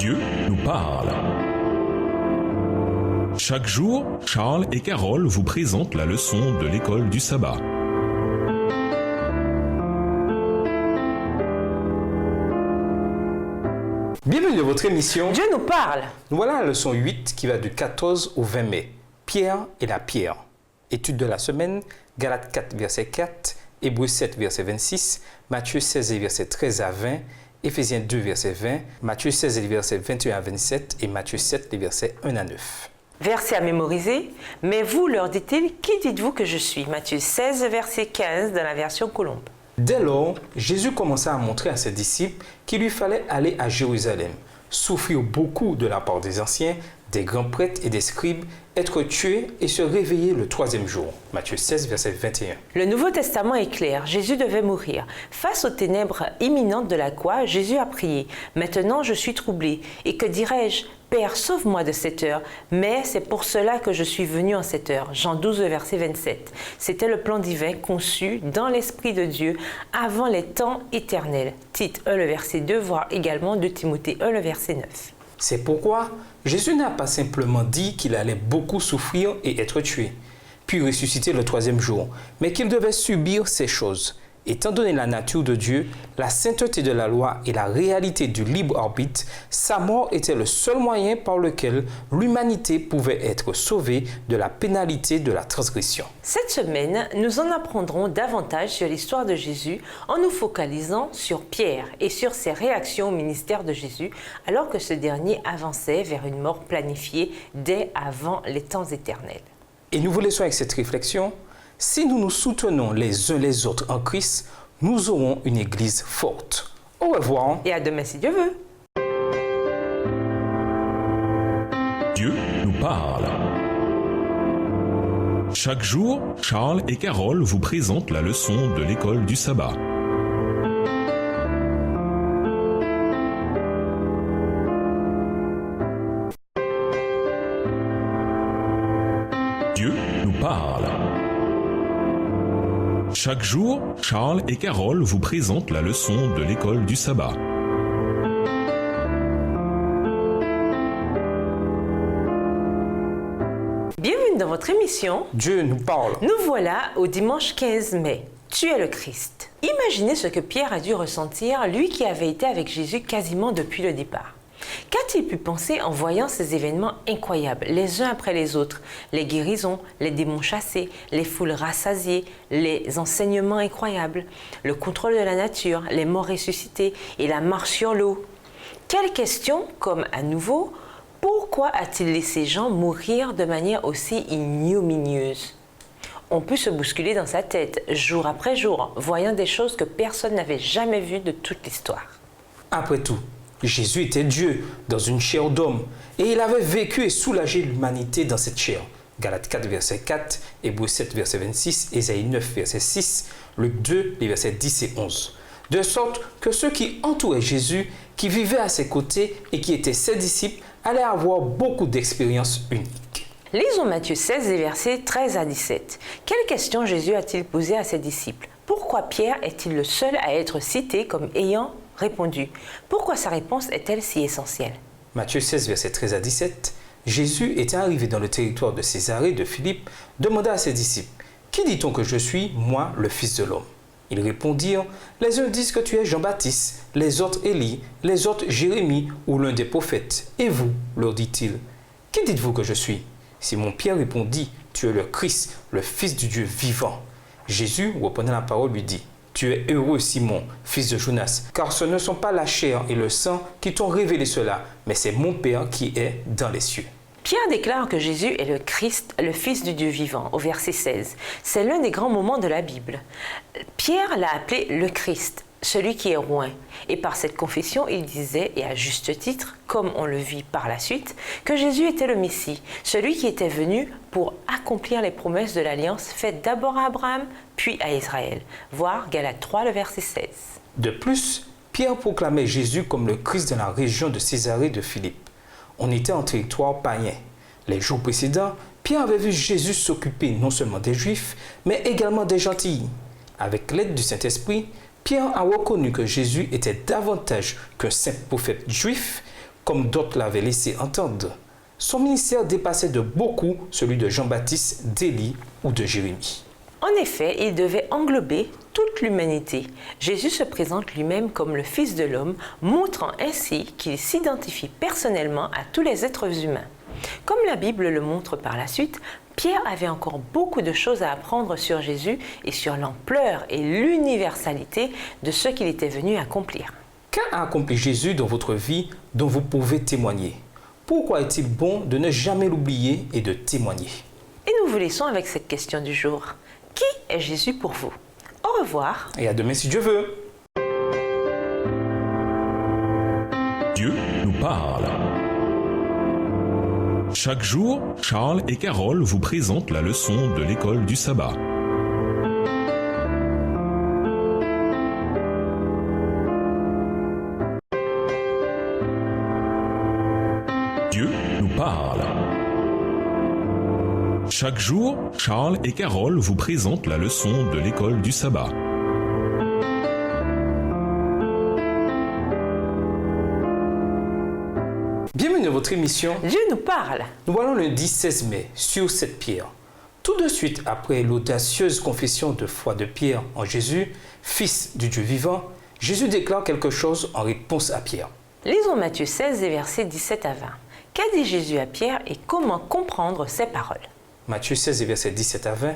Dieu nous parle. Chaque jour, Charles et Carole vous présentent la leçon de l'école du sabbat. Bienvenue dans votre émission Dieu nous parle. Nous voilà à la leçon 8 qui va du 14 au 20 mai. Pierre et la pierre. Étude de la semaine, Galates 4, verset 4, Hébreux 7, verset 26, Matthieu 16, verset 13 à 20, Éphésiens 2, verset 20, Matthieu 16, verset 21 à 27 et Matthieu 7, les versets 1 à 9. Verset à mémoriser. Mais vous, leur dit-il, qui dites-vous que je suis? Matthieu 16, verset 15 dans la version Colombe. Dès lors, Jésus commença à montrer à ses disciples qu'il lui fallait aller à Jérusalem, souffrir beaucoup de la part des anciens, des grands prêtres et des scribes, être tué et se réveiller le troisième jour. Matthieu 16, verset 21. Le Nouveau Testament est clair, Jésus devait mourir. Face aux ténèbres imminentes de la croix, Jésus a prié. Maintenant je suis troublé. Et que dirais-je? Père, sauve-moi de cette heure. Mais c'est pour cela que je suis venu en cette heure. Jean 12, verset 27. C'était le plan divin conçu dans l'Esprit de Dieu avant les temps éternels. Tite 1, le verset 2, voire également 2 Timothée 1, le verset 9. C'est pourquoi Jésus n'a pas simplement dit qu'il allait beaucoup souffrir et être tué, puis ressusciter le troisième jour, mais qu'il devait subir ces choses. Étant donné la nature de Dieu, la sainteté de la loi et la réalité du libre arbitre, sa mort était le seul moyen par lequel l'humanité pouvait être sauvée de la pénalité de la transgression. Cette semaine, nous en apprendrons davantage sur l'histoire de Jésus en nous focalisant sur Pierre et sur ses réactions au ministère de Jésus alors que ce dernier avançait vers une mort planifiée dès avant les temps éternels. Et nous vous laissons avec cette réflexion. Si nous nous soutenons les uns les autres en Christ, nous aurons une Église forte. Au revoir. Et à demain si Dieu veut. Dieu nous parle. Chaque jour, Charles et Carole vous présentent la leçon de l'école du sabbat. Dieu nous parle. Chaque jour, Charles et Carole vous présentent la leçon de l'école du sabbat. Bienvenue dans votre émission. Dieu nous parle. Nous voilà au dimanche 15 mai. Tu es le Christ. Imaginez ce que Pierre a dû ressentir, lui qui avait été avec Jésus quasiment depuis le départ. Qu'a-t-il pu penser en voyant ces événements incroyables, les uns après les autres? Les guérisons, les démons chassés, les foules rassasiées, les enseignements incroyables, le contrôle de la nature, les morts ressuscités et la marche sur l'eau. Quelle question, comme à nouveau, pourquoi a-t-il laissé Jean mourir de manière aussi ignominieuse? On peut se bousculer dans sa tête, jour après jour, voyant des choses que personne n'avait jamais vues de toute l'histoire. Après tout, Jésus était Dieu dans une chair d'homme et il avait vécu et soulagé l'humanité dans cette chair. Galates 4, verset 4, Hébreux 7, verset 26, Ésaïe 9, verset 6, Luc 2, les versets 10 et 11. De sorte que ceux qui entouraient Jésus, qui vivaient à ses côtés et qui étaient ses disciples, allaient avoir beaucoup d'expériences uniques. Lisons Matthieu 16, versets 13 à 17. Quelle question Jésus a-t-il posée à ses disciples? Pourquoi Pierre est-il le seul à être cité comme ayant répondu? Pourquoi sa réponse est-elle si essentielle? Matthieu 16, versets 13 à 17, Jésus étant arrivé dans le territoire de Césarée de Philippe, demanda à ses disciples, « Qui dit-on que je suis, moi, le Fils de l'homme » Ils répondirent, « Les uns disent que tu es Jean-Baptiste, les autres Élie, les autres Jérémie ou l'un des prophètes. Et vous, leur dit-il, qui dites-vous que je suis » Simon-Pierre répondit, « Tu es le Christ, le Fils du Dieu vivant. » Jésus, reprenant la parole, lui dit, « Tu es heureux, Simon, fils de Jonas, car ce ne sont pas la chair et le sang qui t'ont révélé cela, mais c'est mon Père qui est dans les cieux. » Pierre déclare que Jésus est le Christ, le Fils du Dieu vivant, au verset 16. C'est l'un des grands moments de la Bible. Pierre l'a appelé le Christ, celui qui est roi. Et par cette confession, il disait, et à juste titre, comme on le vit par la suite, que Jésus était le Messie, celui qui était venu pour accomplir les promesses de l'alliance faites d'abord à Abraham, puis à Israël. Voir Galates 3, le verset 16. De plus, Pierre proclamait Jésus comme le Christ dans la région de Césarée de Philippe. On était en territoire païen. Les jours précédents, Pierre avait vu Jésus s'occuper non seulement des Juifs, mais également des gentils. Avec l'aide du Saint-Esprit, Pierre a reconnu que Jésus était davantage qu'un simple prophète juif comme d'autres l'avaient laissé entendre. Son ministère dépassait de beaucoup celui de Jean-Baptiste, d'Élie ou de Jérémie. En effet, il devait englober toute l'humanité. Jésus se présente lui-même comme le Fils de l'homme, montrant ainsi qu'il s'identifie personnellement à tous les êtres humains. Comme la Bible le montre par la suite, Pierre avait encore beaucoup de choses à apprendre sur Jésus et sur l'ampleur et l'universalité de ce qu'il était venu accomplir. Qu'a accompli Jésus dans votre vie dont vous pouvez témoigner? Pourquoi est-il bon de ne jamais l'oublier et de témoigner? Et nous vous laissons avec cette question du jour. Qui est Jésus pour vous? Au revoir. Et à demain si Dieu veut. Dieu nous parle. Chaque jour, Charles et Carole vous présentent la leçon de l'école du sabbat. Dieu nous parle. Chaque jour, Charles et Carole vous présentent la leçon de l'école du sabbat. Bienvenue à votre émission. Dieu nous parle. Nous allons lundi 16 mai sur cette pierre. Tout de suite après l'audacieuse confession de foi de Pierre en Jésus, Fils du Dieu vivant, Jésus déclare quelque chose en réponse à Pierre. Lisons Matthieu 16, versets 17 à 20. Qu'a dit Jésus à Pierre et comment comprendre ces paroles? Matthieu 16, versets 17 à 20.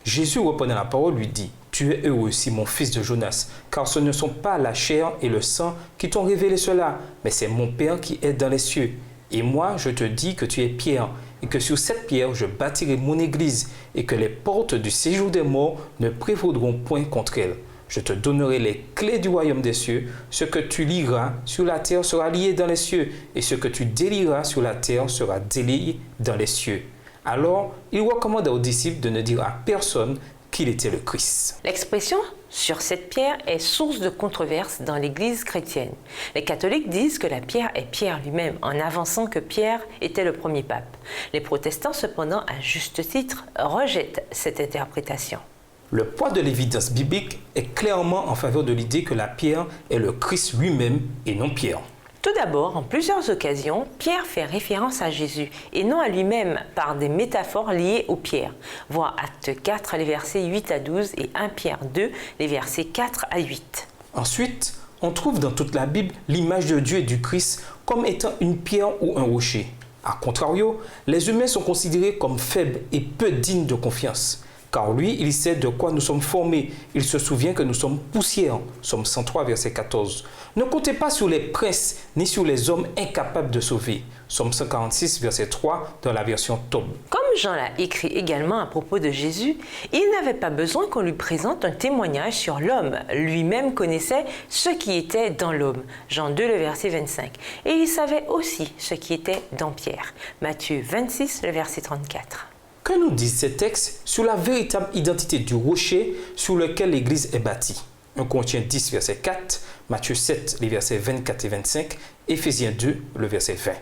Jésus, reprenant la parole, lui dit: Tu es heureux, Simon, fils de Jonas, car ce ne sont pas la chair et le sang qui t'ont révélé cela, mais c'est mon Père qui est dans les cieux. Et moi, je te dis que tu es Pierre, et que sur cette pierre, je bâtirai mon église, et que les portes du séjour des morts ne prévaudront point contre elle. Je te donnerai les clés du royaume des cieux. Ce que tu lieras sur la terre sera lié dans les cieux, et ce que tu délieras sur la terre sera délié dans les cieux. Alors, il recommanda aux disciples de ne dire à personne qu'il était le Christ. L'expression « sur cette pierre » est source de controverse dans l'Église chrétienne. Les catholiques disent que la pierre est Pierre lui-même, en avançant que Pierre était le premier pape. Les protestants, cependant, à juste titre, rejettent cette interprétation. Le poids de l'évidence biblique est clairement en faveur de l'idée que la pierre est le Christ lui-même et non Pierre. Tout d'abord, en plusieurs occasions, Pierre fait référence à Jésus et non à lui-même par des métaphores liées aux pierres. Voir Acte 4, les versets 8 à 12 et 1 Pierre 2, les versets 4 à 8. Ensuite, on trouve dans toute la Bible l'image de Dieu et du Christ comme étant une pierre ou un rocher. A contrario, les humains sont considérés comme faibles et peu dignes de confiance. Car lui, il sait de quoi nous sommes formés. Il se souvient que nous sommes poussière. Somme 103, verset 14. Ne comptez pas sur les princes, ni sur les hommes incapables de sauver. Somme 146, verset 3, dans la version Tome. Comme Jean l'a écrit également à propos de Jésus, il n'avait pas besoin qu'on lui présente un témoignage sur l'homme. Lui-même connaissait ce qui était dans l'homme. Jean 2, le verset 25. Et il savait aussi ce qui était dans Pierre. Matthieu 26, le verset 34. Que nous disent ces textes sur la véritable identité du rocher sur lequel l'Église est bâtie? 1 Corinthiens 10, verset 4, Matthieu 7, les versets 24 et 25, Éphésiens 2, le verset 20.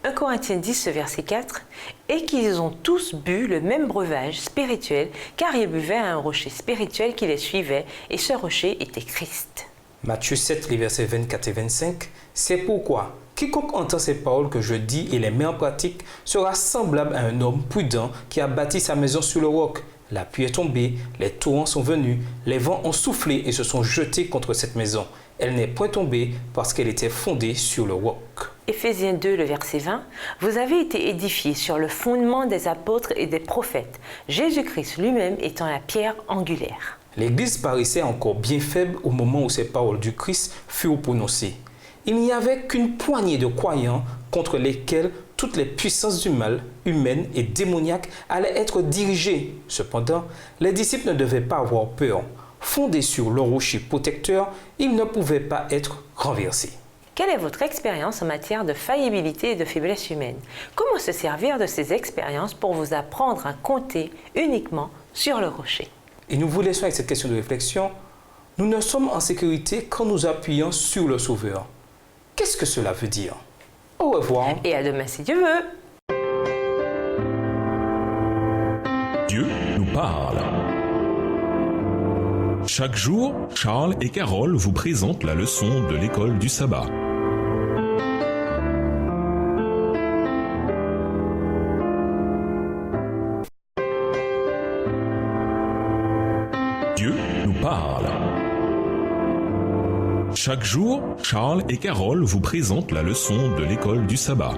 1 Corinthiens 10, verset 4, « Et qu'ils ont tous bu le même breuvage spirituel, car ils buvaient à un rocher spirituel qui les suivait, et ce rocher était Christ. » Matthieu 7, les versets 24 et 25, « C'est pourquoi quiconque entend ces paroles que je dis et les met en pratique sera semblable à un homme prudent qui a bâti sa maison sur le roc. La pluie est tombée, les torrents sont venus, les vents ont soufflé et se sont jetés contre cette maison. Elle n'est point tombée parce qu'elle était fondée sur le roc. » Éphésiens 2, le verset 20, « Vous avez été édifiés sur le fondement des apôtres et des prophètes, Jésus-Christ lui-même étant la pierre angulaire. » L'Église paraissait encore bien faible au moment où ces paroles du Christ furent prononcées. Il n'y avait qu'une poignée de croyants contre lesquels toutes les puissances du mal, humaines et démoniaques, allaient être dirigées. Cependant, les disciples ne devaient pas avoir peur. Fondés sur le rocher protecteur, ils ne pouvaient pas être renversés. Quelle est votre expérience en matière de faillibilité et de faiblesse humaine? Comment se servir de ces expériences pour vous apprendre à compter uniquement sur le rocher? Et nous vous laissons avec cette question de réflexion. Nous ne sommes en sécurité qu'en nous appuyant sur le Sauveur. Qu'est-ce que cela veut dire? Au revoir. Et à demain si Dieu veut. Dieu nous parle. Chaque jour, Charles et Carole vous présentent la leçon de l'école du sabbat. Chaque jour, Charles et Carole vous présentent la leçon de l'école du sabbat.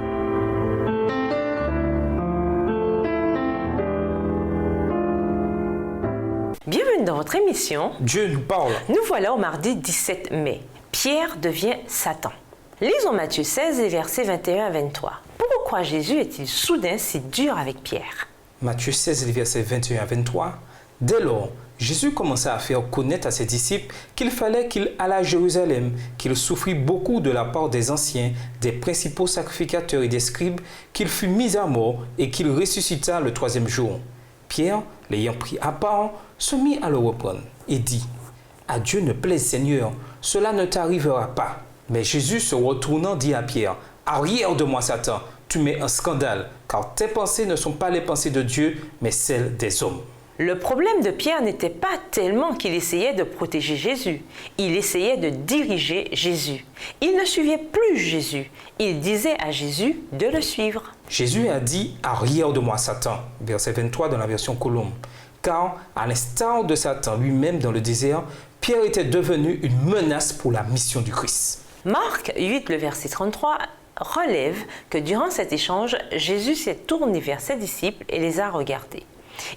Bienvenue dans votre émission. Dieu nous parle. Nous voilà au mardi 17 mai. Pierre devient Satan. Lisons Matthieu 16, les versets 21 à 23. Pourquoi Jésus est-il soudain si dur avec Pierre? Matthieu 16, les versets 21 à 23. Dès lors, Jésus commença à faire connaître à ses disciples qu'il fallait qu'il allât à Jérusalem, qu'il souffrit beaucoup de la part des anciens, des principaux sacrificateurs et des scribes, qu'il fut mis à mort et qu'il ressuscita le troisième jour. Pierre, l'ayant pris à part, se mit à le reprendre et dit « À Dieu ne plaise, Seigneur, cela ne t'arrivera pas. » Mais Jésus, se retournant, dit à Pierre « Arrière de moi, Satan, tu mets un scandale, car tes pensées ne sont pas les pensées de Dieu, mais celles des hommes. » Le problème de Pierre n'était pas tellement qu'il essayait de protéger Jésus. Il essayait de diriger Jésus. Il ne suivait plus Jésus. Il disait à Jésus de le suivre. Jésus a dit « Arrière de moi, Satan » verset 23 dans la version Colombe. Car, à l'instar de Satan lui-même dans le désert, Pierre était devenu une menace pour la mission du Christ. Marc 8, le verset 33, relève que durant cet échange, Jésus s'est tourné vers ses disciples et les a regardés.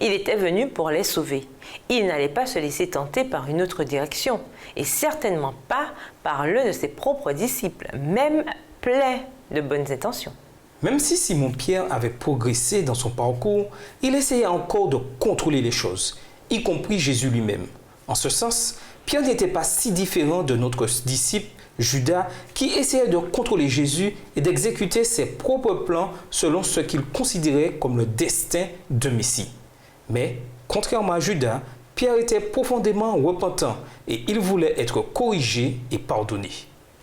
Il était venu pour les sauver. Il n'allait pas se laisser tenter par une autre direction, et certainement pas par l'un de ses propres disciples, même plein de bonnes intentions. Même si Simon-Pierre avait progressé dans son parcours, il essayait encore de contrôler les choses, y compris Jésus lui-même. En ce sens, Pierre n'était pas si différent de notre disciple Judas, qui essayait de contrôler Jésus et d'exécuter ses propres plans selon ce qu'il considérait comme le destin de Messie. Mais, contrairement à Judas, Pierre était profondément repentant et il voulait être corrigé et pardonné.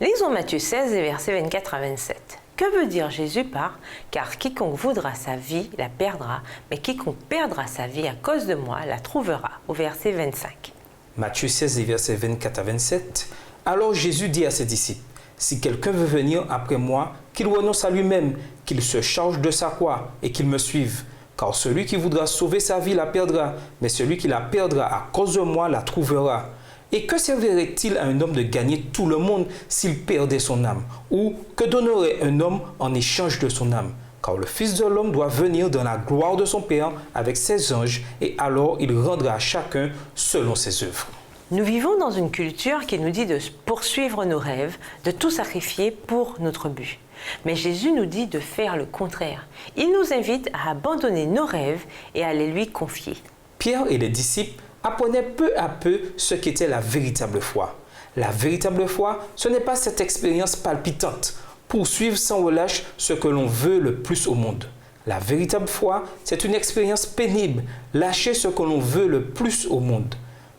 Lisons Matthieu 16, versets 24 à 27. Que veut dire Jésus par « Car quiconque voudra sa vie la perdra, mais quiconque perdra sa vie à cause de moi la trouvera » au verset 25. Matthieu 16, versets 24 à 27. Alors Jésus dit à ses disciples, « Si quelqu'un veut venir après moi, qu'il renonce à lui-même, qu'il se charge de sa croix et qu'il me suive. Car celui qui voudra sauver sa vie la perdra, mais celui qui la perdra à cause de moi la trouvera. Et que servirait-il à un homme de gagner tout le monde s'il perdait son âme? Ou que donnerait un homme en échange de son âme? Car le Fils de l'homme doit venir dans la gloire de son Père avec ses anges, et alors il rendra à chacun selon ses œuvres. » Nous vivons dans une culture qui nous dit de poursuivre nos rêves, de tout sacrifier pour notre but. Mais Jésus nous dit de faire le contraire. Il nous invite à abandonner nos rêves et à les lui confier. Pierre et les disciples apprenaient peu à peu ce qu'était la véritable foi. La véritable foi, ce n'est pas cette expérience palpitante, poursuivre sans relâche ce que l'on veut le plus au monde. La véritable foi, c'est une expérience pénible, lâcher ce que l'on veut le plus au monde.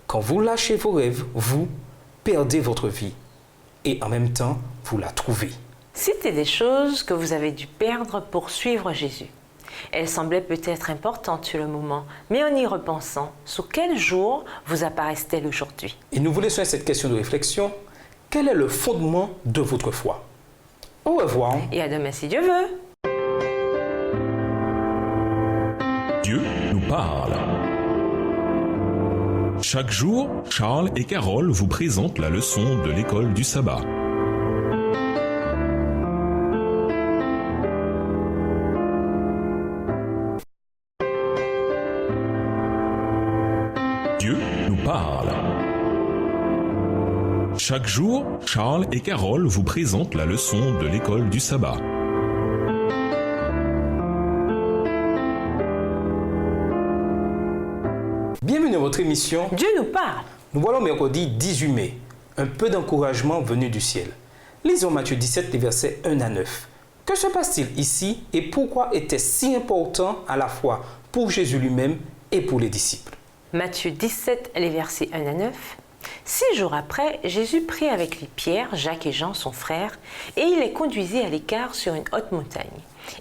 Quand vous lâchez vos rêves, vous perdez votre vie. Et en même temps, vous la trouvez. Citez des choses que vous avez dû perdre pour suivre Jésus. Elles semblaient peut-être importantes sur le moment, mais en y repensant, sous quel jour vous apparaissent-elles aujourd'hui? Et nous vous laissons cette question de réflexion. Quel est le fondement de votre foi? Au revoir. Et à demain si Dieu veut. Dieu nous parle. Chaque jour, Charles et Carole vous présentent la leçon de l'école du sabbat. Dieu nous parle. Chaque jour, Charles et Carole vous présentent la leçon de l'école du sabbat. Bienvenue dans votre émission. Dieu nous parle. Nous voilà au mercredi 18 mai. Un peu d'encouragement venu du ciel. Lisons Matthieu 17, les versets 1 à 9. Que se passe-t-il ici et pourquoi était-ce si important à la fois pour Jésus lui-même et pour les disciples? Matthieu 17, les versets 1 à 9. 6 jours après, Jésus prit avec lui Pierre, Jacques et Jean, son frère, et il les conduisit à l'écart sur une haute montagne.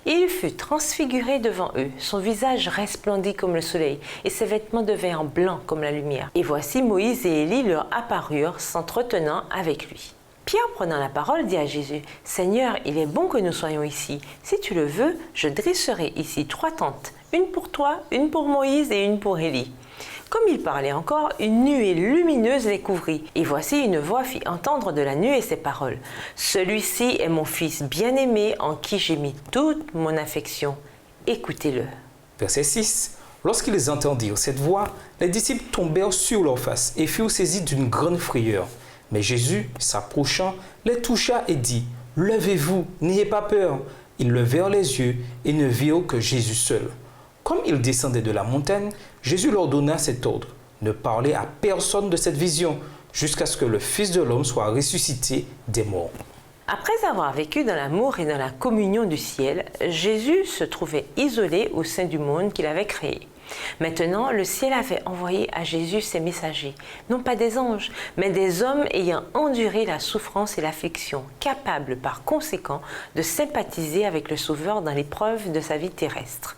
Et il fut transfiguré devant eux, son visage resplendit comme le soleil, et ses vêtements devinrent blancs comme la lumière. Et voici Moïse et Élie leur apparurent, s'entretenant avec lui. Pierre, prenant la parole, dit à Jésus, « Seigneur, il est bon que nous soyons ici. Si tu le veux, je dresserai ici 3 tentes, une pour toi, une pour Moïse et une pour Élie. » Comme il parlait encore, une nuée lumineuse les couvrit. Et voici une voix fit entendre de la nuée ces paroles. « Celui-ci est mon fils bien-aimé en qui j'ai mis toute mon affection. Écoutez-le. » Verset 6. Lorsqu'ils entendirent cette voix, les disciples tombèrent sur leurs faces et furent saisis d'une grande frayeur. Mais Jésus, s'approchant, les toucha et dit « Levez-vous, n'ayez pas peur. » Ils levèrent les yeux et ne virent que Jésus seul. Comme ils descendaient de la montagne, Jésus leur donna cet ordre, ne parlez à personne de cette vision, jusqu'à ce que le Fils de l'homme soit ressuscité des morts. Après avoir vécu dans l'amour et dans la communion du ciel, Jésus se trouvait isolé au sein du monde qu'il avait créé. Maintenant, le ciel avait envoyé à Jésus ses messagers, non pas des anges, mais des hommes ayant enduré la souffrance et l'affliction, capables par conséquent de sympathiser avec le Sauveur dans l'épreuve de sa vie terrestre.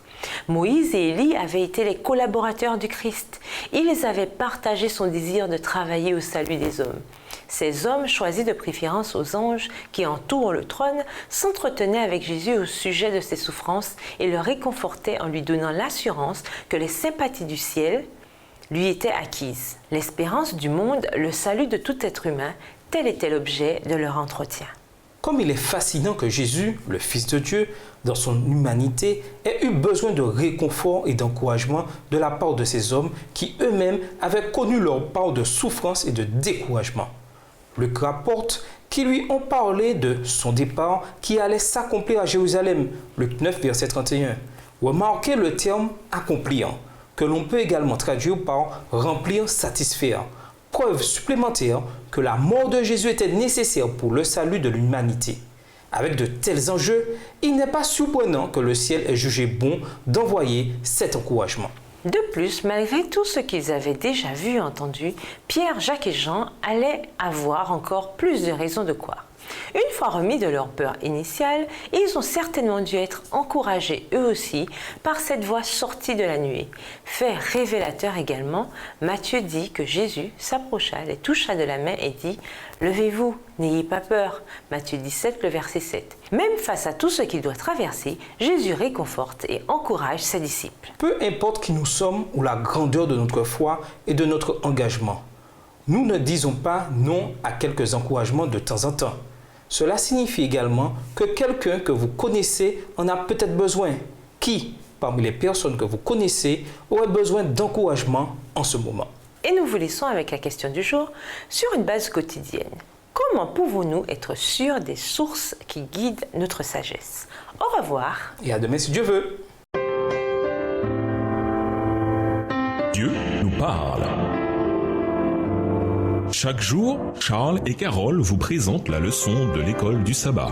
Moïse et Élie avaient été les collaborateurs du Christ. Ils avaient partagé son désir de travailler au salut des hommes. Ces hommes, choisis de préférence aux anges qui entourent le trône, s'entretenaient avec Jésus au sujet de ses souffrances et le réconfortaient en lui donnant l'assurance que les sympathies du ciel lui étaient acquises. L'espérance du monde, le salut de tout être humain, tel était l'objet de leur entretien. Comme il est fascinant que Jésus, le Fils de Dieu, dans son humanité, ait eu besoin de réconfort et d'encouragement de la part de ces hommes qui eux-mêmes avaient connu leur part de souffrance et de découragement. Luc rapporte qu'ils lui ont parlé de son départ qui allait s'accomplir à Jérusalem, Luc 9, verset 31. Remarquez le terme « accomplir » que l'on peut également traduire par « remplir, satisfaire ». Preuve supplémentaire que la mort de Jésus était nécessaire pour le salut de l'humanité. Avec de tels enjeux, il n'est pas surprenant que le ciel ait jugé bon d'envoyer cet encouragement. De plus, malgré tout ce qu'ils avaient déjà vu et entendu, Pierre, Jacques et Jean allaient avoir encore plus de raisons de croire. Une fois remis de leur peur initiale, ils ont certainement dû être encouragés eux aussi par cette voix sortie de la nuée. Fait révélateur également, Matthieu dit que Jésus s'approcha, les toucha de la main et dit « Levez-vous, n'ayez pas peur » Matthieu 17, le verset 7. Même face à tout ce qu'il doit traverser, Jésus réconforte et encourage ses disciples. Peu importe qui nous sommes ou la grandeur de notre foi et de notre engagement, nous ne disons pas non à quelques encouragements de temps en temps. Cela signifie également que quelqu'un que vous connaissez en a peut-être besoin. Qui, parmi les personnes que vous connaissez, aurait besoin d'encouragement en ce moment? Et nous vous laissons avec la question du jour sur une base quotidienne. Comment pouvons-nous être sûrs des sources qui guident notre sagesse? Au revoir. Et à demain si Dieu veut. Dieu nous parle. Chaque jour, Charles et Carole vous présentent la leçon de l'école du sabbat.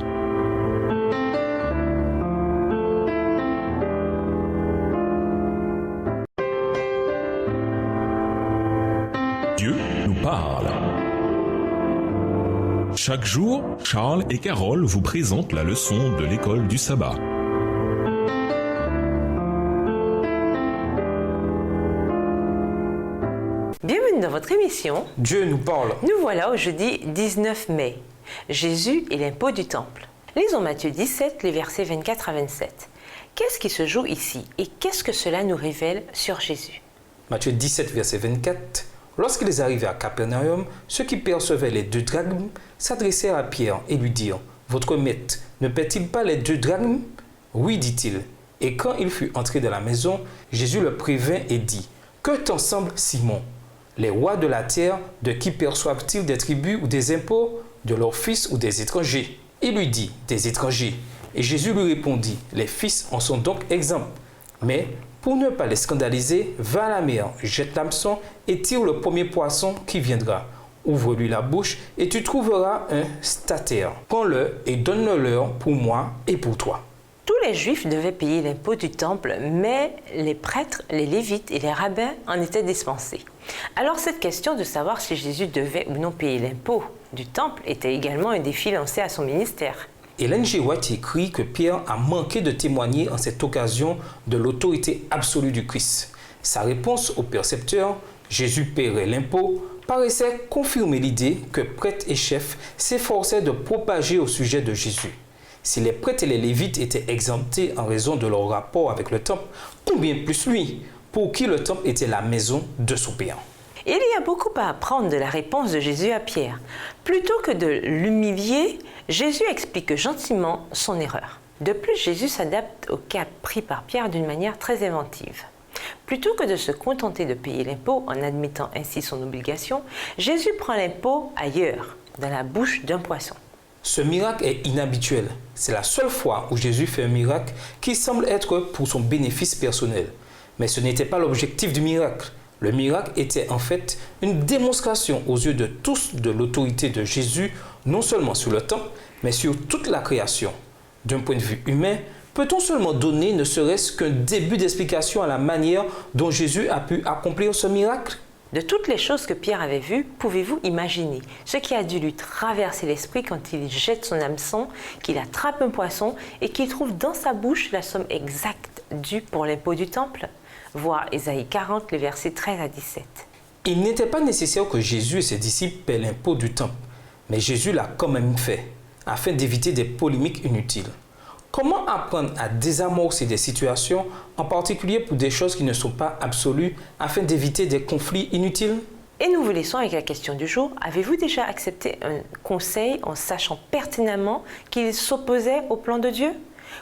Dieu nous parle. Chaque jour, Charles et Carole vous présentent la leçon de l'école du sabbat. Bienvenue dans votre émission. Dieu nous parle. Nous voilà au jeudi 19 mai. Jésus et l'impôt du temple. Lisons Matthieu 17, les versets 24 à 27. Qu'est-ce qui se joue ici et qu'est-ce que cela nous révèle sur Jésus? Matthieu 17, verset 24. Lorsqu'ils arrivaient à Capernaum, ceux qui percevaient les 2 drachmes s'adressèrent à Pierre et lui dirent « Votre maître ne paie-t-il pas les 2 drachmes » ? « Oui, dit-il. » Et quand il fut entré dans la maison, Jésus le prévint et dit « Que t'en semble, Simon ? Les rois de la terre, de qui perçoivent-ils des tributs ou des impôts? De leurs fils ou des étrangers? » Il lui dit « Des étrangers. » Et Jésus lui répondit « Les fils en sont donc exempts. Mais pour ne pas les scandaliser, va à la mer, jette l'hameçon et tire le premier poisson qui viendra. Ouvre-lui la bouche et tu trouveras un statère. Prends-le et donne-le-leur pour moi et pour toi. » Tous les Juifs devaient payer l'impôt du temple, mais les prêtres, les lévites et les rabbins en étaient dispensés. Alors cette question de savoir si Jésus devait ou non payer l'impôt du temple était également un défi lancé à son ministère. Ellen G. White écrit que Pierre a manqué de témoigner en cette occasion de l'autorité absolue du Christ. Sa réponse au percepteur, Jésus paierait l'impôt, paraissait confirmer l'idée que prêtres et chefs s'efforçaient de propager au sujet de Jésus. Si les prêtres et les lévites étaient exemptés en raison de leur rapport avec le temple, combien plus lui? pour qui le temple était la maison de son Père. Il y a beaucoup à apprendre de la réponse de Jésus à Pierre. Plutôt que de l'humilier, Jésus explique gentiment son erreur. De plus, Jésus s'adapte au cas pris par Pierre d'une manière très inventive. Plutôt que de se contenter de payer l'impôt en admettant ainsi son obligation, Jésus prend l'impôt ailleurs, dans la bouche d'un poisson. Ce miracle est inhabituel. C'est la seule fois où Jésus fait un miracle qui semble être pour son bénéfice personnel. Mais ce n'était pas l'objectif du miracle. Le miracle était en fait une démonstration aux yeux de tous de l'autorité de Jésus, non seulement sur le temple, mais sur toute la création. D'un point de vue humain, peut-on seulement donner ne serait-ce qu'un début d'explication à la manière dont Jésus a pu accomplir ce miracle? De toutes les choses que Pierre avait vues, pouvez-vous imaginer ce qui a dû lui traverser l'esprit quand il jette son hameçon, qu'il attrape un poisson et qu'il trouve dans sa bouche la somme exacte due pour l'impôt du temple? Voir Ésaïe 40, les versets 13 à 17. Il n'était pas nécessaire que Jésus et ses disciples paient l'impôt du temple, mais Jésus l'a quand même fait, afin d'éviter des polémiques inutiles. Comment apprendre à désamorcer des situations, en particulier pour des choses qui ne sont pas absolues, afin d'éviter des conflits inutiles? Et nous vous laissons avec la question du jour. Avez-vous déjà accepté un conseil en sachant pertinemment qu'il s'opposait au plan de Dieu?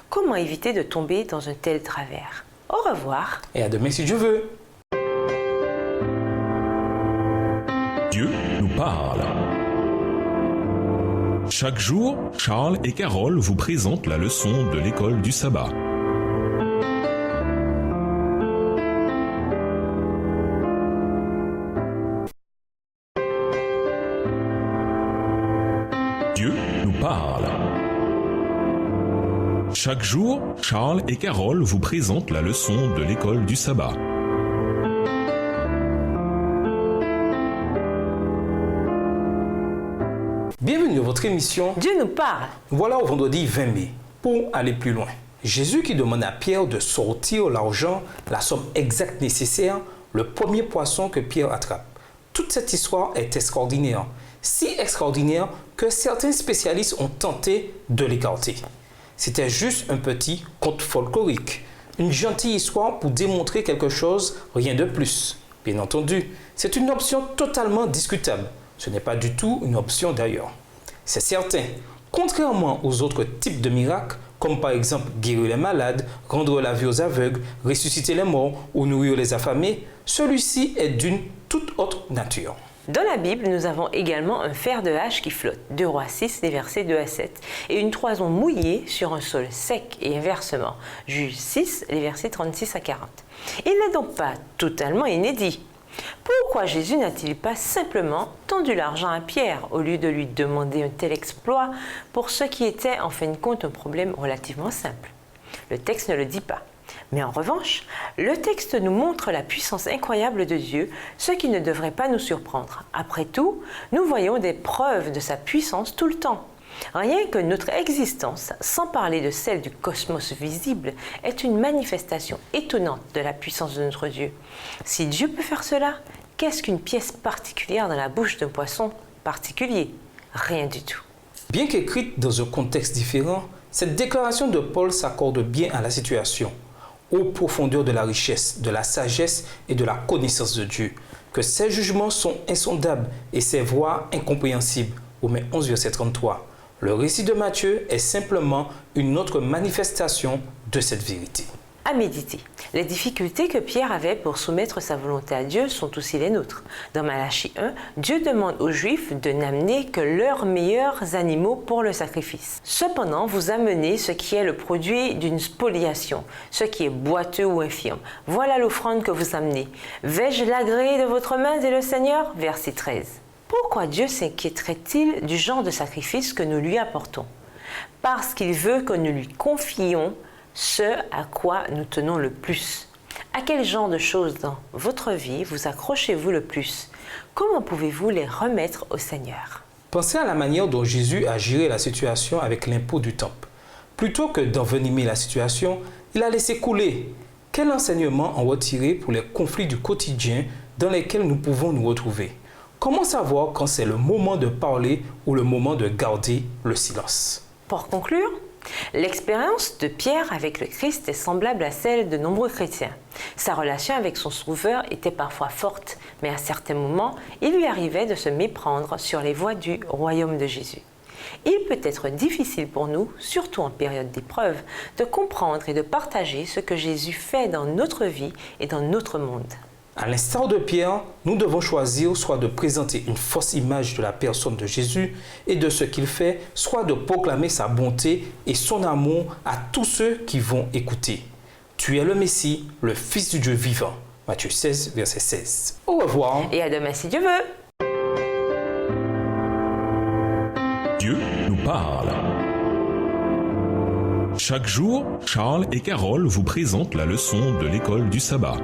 Comment éviter de tomber dans un tel travers? Au revoir. Et à demain si Dieu veut. Dieu nous parle. Chaque jour, Charles et Carole vous présentent la leçon de l'école du sabbat. Dieu nous parle. Chaque jour, Charles et Carole vous présentent la leçon de l'école du sabbat. Bienvenue dans votre émission Dieu nous parle. Voilà au vendredi 20 mai. Pour aller plus loin, Jésus qui demande à Pierre de sortir l'argent, la somme exacte nécessaire, le premier poisson que Pierre attrape. Toute cette histoire est extraordinaire. Si extraordinaire que certains spécialistes ont tenté de l'écarter. C'était juste un petit conte folklorique, une gentille histoire pour démontrer quelque chose, rien de plus. Bien entendu, c'est une option totalement discutable. Ce n'est pas du tout une option d'ailleurs. C'est certain, contrairement aux autres types de miracles, comme par exemple guérir les malades, rendre la vue aux aveugles, ressusciter les morts ou nourrir les affamés, celui-ci est d'une toute autre nature. Dans la Bible, nous avons également un fer de hache qui flotte, 2 Rois 6, les versets 2 à 7, et une toison mouillée sur un sol sec et inversement, Juge 6, les versets 36 à 40. Il n'est donc pas totalement inédit. Pourquoi Jésus n'a-t-il pas simplement tendu l'argent à Pierre au lieu de lui demander un tel exploit pour ce qui était en fin de compte un problème relativement simple? Le texte ne le dit pas. Mais en revanche, le texte nous montre la puissance incroyable de Dieu, ce qui ne devrait pas nous surprendre. Après tout, nous voyons des preuves de sa puissance tout le temps. Rien que notre existence, sans parler de celle du cosmos visible, est une manifestation étonnante de la puissance de notre Dieu. Si Dieu peut faire cela, qu'est-ce qu'une pièce particulière dans la bouche d'un poisson particulier? Rien du tout. Bien qu'écrite dans un contexte différent, cette déclaration de Paul s'accorde bien à la situation, aux profondeurs de la richesse, de la sagesse et de la connaissance de Dieu, que ses jugements sont insondables et ses voies incompréhensibles. Romains 11, verset 33. Le récit de Matthieu est simplement une autre manifestation de cette vérité. À méditer. Les difficultés que Pierre avait pour soumettre sa volonté à Dieu sont aussi les nôtres. Dans Malachie 1, Dieu demande aux Juifs de n'amener que leurs meilleurs animaux pour le sacrifice. Cependant, vous amenez ce qui est le produit d'une spoliation, ce qui est boiteux ou infirme. Voilà l'offrande que vous amenez. Vais-je l'agréer de votre main, dit le Seigneur? Verset 13. Pourquoi Dieu s'inquiéterait-il du genre de sacrifice que nous lui apportons? Parce qu'il veut que nous lui confions ce à quoi nous tenons le plus. À quel genre de choses dans votre vie vous accrochez-vous le plus? Comment pouvez-vous les remettre au Seigneur? Pensez à la manière dont Jésus a géré la situation avec l'impôt du temple. Plutôt que d'envenimer la situation, il a laissé couler. Quel enseignement en retirer pour les conflits du quotidien dans lesquels nous pouvons nous retrouver? Comment savoir quand c'est le moment de parler ou le moment de garder le silence? Pour conclure, L'expérience de Pierre avec le Christ est semblable à celle de nombreux chrétiens. Sa relation avec son Sauveur était parfois forte, mais à certains moments, il lui arrivait de se méprendre sur les voies du royaume de Jésus. Il peut être difficile pour nous, surtout en période d'épreuve, de comprendre et de partager ce que Jésus fait dans notre vie et dans notre monde. À l'instar de Pierre, nous devons choisir soit de présenter une fausse image de la personne de Jésus et de ce qu'il fait, soit de proclamer sa bonté et son amour à tous ceux qui vont écouter. Tu es le Messie, le Fils du Dieu vivant. Matthieu 16, verset 16. Au revoir. Et à demain si Dieu veut. Dieu nous parle. Chaque jour, Charles et Carole vous présentent la leçon de l'école du sabbat.